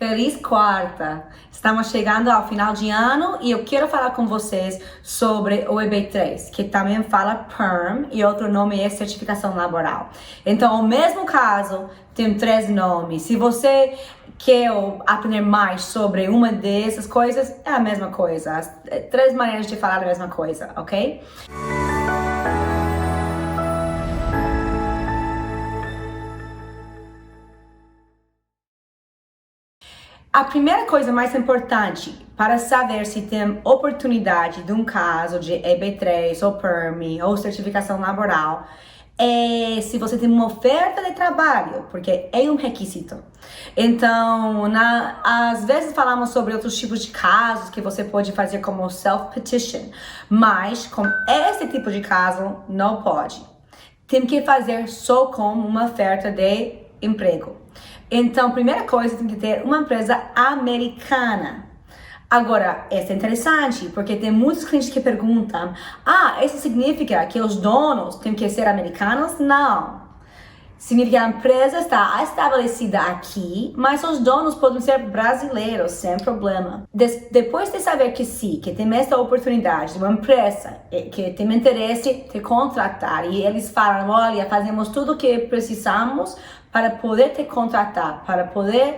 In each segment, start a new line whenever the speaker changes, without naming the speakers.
Feliz quarta! Estamos chegando ao final de ano e eu quero falar com vocês sobre o EB3, que também fala PERM e outro nome é Certificação Laboral. Então, o mesmo caso tem 3 nomes. Se você quer aprender mais sobre uma dessas coisas, é a mesma coisa. As 3 maneiras de falar a mesma coisa, ok? A primeira coisa mais importante para saber se tem oportunidade de um caso de EB3 ou PERM ou certificação laboral é se você tem uma oferta de trabalho, porque é um requisito. Então, às vezes falamos sobre outros tipos de casos que você pode fazer como self-petition, mas com esse tipo de caso não pode. Tem que fazer só com uma oferta de emprego. Então, primeira coisa, tem que ter uma empresa americana. Agora, isso é interessante, porque tem muitos clientes que perguntam: isso significa que os donos têm que ser americanos? Não. Significa que a empresa está estabelecida aqui, mas os donos podem ser brasileiros, sem problema. Depois de saber que sim, que tem essa oportunidade de uma empresa que tem interesse de contratar, e eles falam: olha, fazemos tudo o que precisamos para poder te contratar, para poder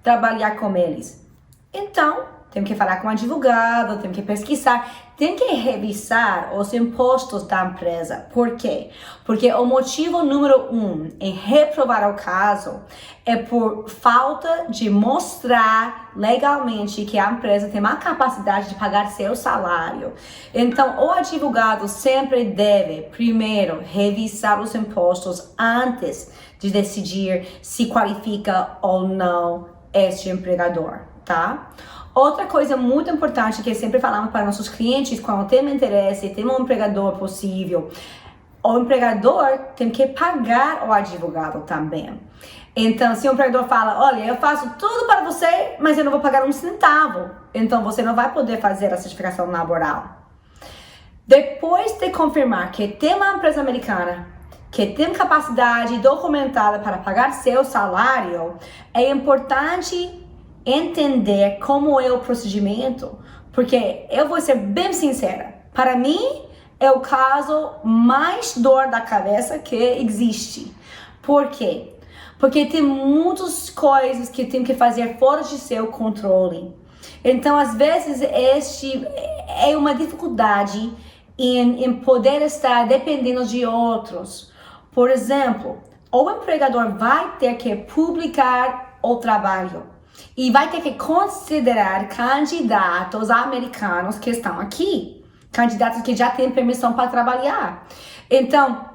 trabalhar com eles. Então, tem que falar com o advogado, tem que pesquisar, tem que revisar os impostos da empresa. Por quê? Porque o motivo número 1 em reprovar o caso é por falta de mostrar legalmente que a empresa tem uma capacidade de pagar seu salário. Então, o advogado sempre deve, primeiro, revisar os impostos antes de decidir se qualifica ou não este empregador, tá? Outra coisa muito importante que sempre falamos para nossos clientes, quando tem interesse, tem um empregador possível, o empregador tem que pagar o advogado também. Então, se o empregador fala: olha, eu faço tudo para você, mas eu não vou pagar um centavo, então você não vai poder fazer a certificação laboral. Depois de confirmar que tem uma empresa americana que tem capacidade documentada para pagar seu salário, é importante entender como é o procedimento, porque eu vou ser bem sincera, para mim é o caso mais dor da cabeça que existe. Por quê? Porque tem muitas coisas que tem que fazer fora de seu controle. Então, às vezes, este é uma dificuldade em poder estar dependendo de outros. Por exemplo, o empregador vai ter que publicar o trabalho e vai ter que considerar candidatos americanos que estão aqui, candidatos que já têm permissão para trabalhar. Então,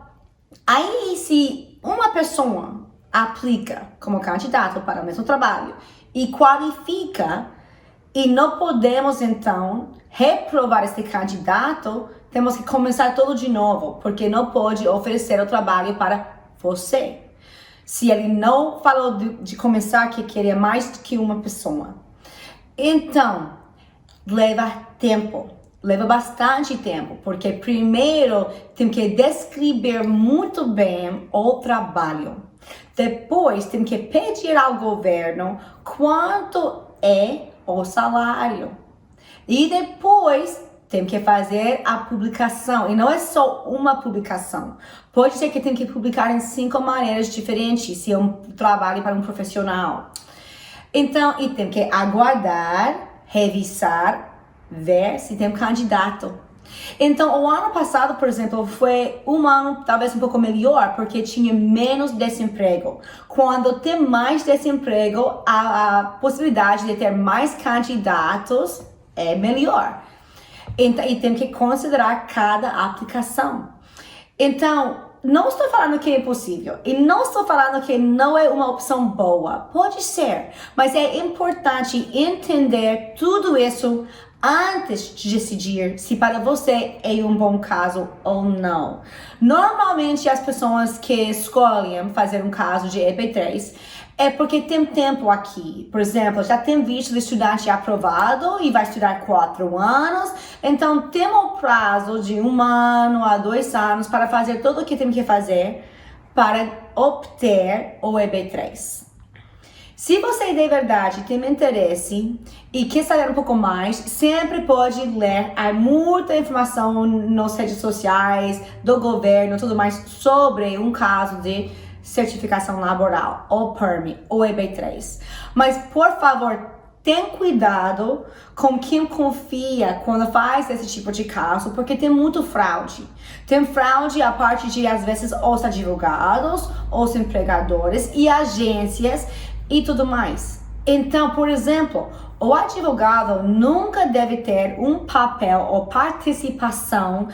aí se uma pessoa aplica como candidato para o mesmo trabalho e qualifica, e não podemos então reprovar esse candidato, temos que começar tudo de novo, porque não pode oferecer o trabalho para você. Se ele não falou de começar que queria mais do que uma pessoa. Então, leva tempo. Leva bastante tempo, porque primeiro tem que descrever muito bem o trabalho. Depois tem que pedir ao governo quanto é o salário. E depois tem que fazer a publicação. E não é só uma publicação. Pode ser que tem que publicar em 5 maneiras diferentes, se é um trabalho para um profissional. Então, e tem que aguardar, revisar, ver se tem um candidato. Então, o ano passado, por exemplo, foi um ano talvez um pouco melhor, porque tinha menos desemprego. Quando tem mais desemprego, a possibilidade de ter mais candidatos é melhor. Então, e tem que considerar cada aplicação. Então, não estou falando que é impossível e não estou falando que não é uma opção boa. Pode ser, mas é importante entender tudo isso antes de decidir se para você é um bom caso ou não. Normalmente, as pessoas que escolhem fazer um caso de EB3 é porque tem tempo aqui. Por exemplo, já tem visto de estudante aprovado e vai estudar 4 anos. Então, tem um prazo de 1 ano a 2 anos para fazer tudo o que tem que fazer para obter o EB3. Se você de verdade tem interesse e quer saber um pouco mais, sempre pode ler. Há muita informação nas redes sociais, do governo, tudo mais, sobre um caso de certificação laboral, ou PERM, ou EB3. Mas, por favor, tenha cuidado com quem confia quando faz esse tipo de caso, porque tem muito fraude. Tem fraude a parte de, às vezes, os advogados, os empregadores e agências e tudo mais. Então, por exemplo, o advogado nunca deve ter um papel ou participação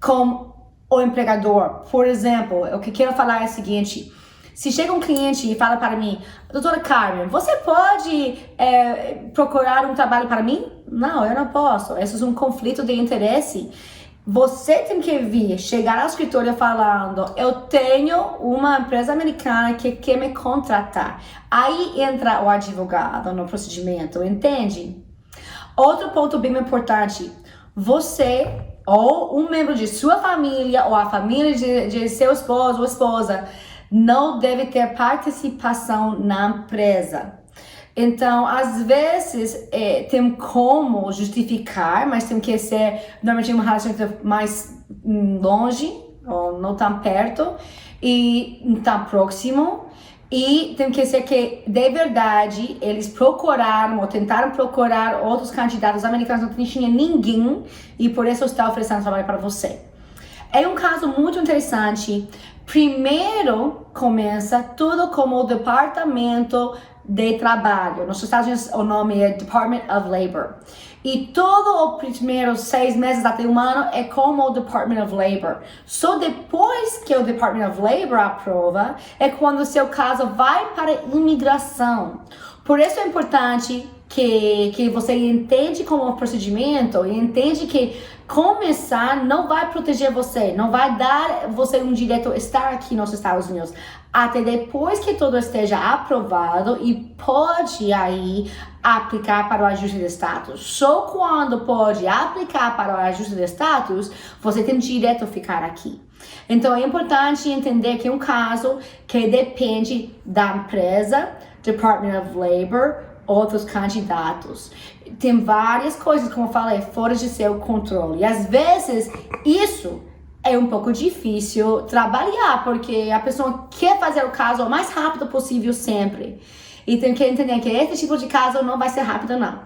com o empregador. Por exemplo, o que quero falar é o seguinte: se chega um cliente e fala para mim, doutora Carmen, você pode procurar um trabalho para mim? Não, eu não posso. Isso é um conflito de interesse. Você tem que vir, chegar ao escritório falando, eu tenho uma empresa americana que quer me contratar. Aí entra o advogado no procedimento, entende? Outro ponto bem importante, você ou um membro de sua família ou a família de seu esposo ou esposa não deve ter participação na empresa. Então, às vezes, tem como justificar, mas tem que ser normalmente um relacionamento mais longe, ou não tão perto, e não tão próximo. E tem que ser que, de verdade, eles procuraram ou tentaram procurar outros candidatos americanos, não tinha ninguém, e por isso está oferecendo trabalho para você. É um caso muito interessante. Primeiro, começa tudo como o Departamento de Trabalho. Nos Estados Unidos, o nome é Department of Labor. E todo os primeiros 6 meses até um ano é como o Department of Labor. Só depois que o Department of Labor aprova, é quando o seu caso vai para a imigração. Por isso é importante que você entende como é o procedimento e entende que começar não vai proteger você, não vai dar você um direito a estar aqui nos Estados Unidos. Até depois que tudo esteja aprovado e pode aí aplicar para o ajuste de status. Só quando pode aplicar para o ajuste de status, você tem direito a ficar aqui. Então é importante entender que é um caso que depende da empresa, Department of Labor, outros candidatos. Tem várias coisas, como eu falei, fora de seu controle. E às vezes isso é um pouco difícil trabalhar, porque a pessoa quer fazer o caso o mais rápido possível sempre. E tem que entender que esse tipo de caso não vai ser rápido, não.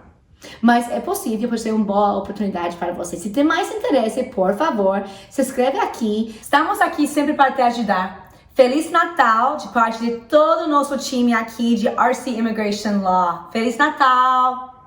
Mas é possível, por ser uma boa oportunidade para você. Se tem mais interesse, por favor, se inscreve aqui. Estamos aqui sempre para te ajudar. Feliz Natal de parte de todo o nosso time aqui de RC Immigration Law. Feliz Natal!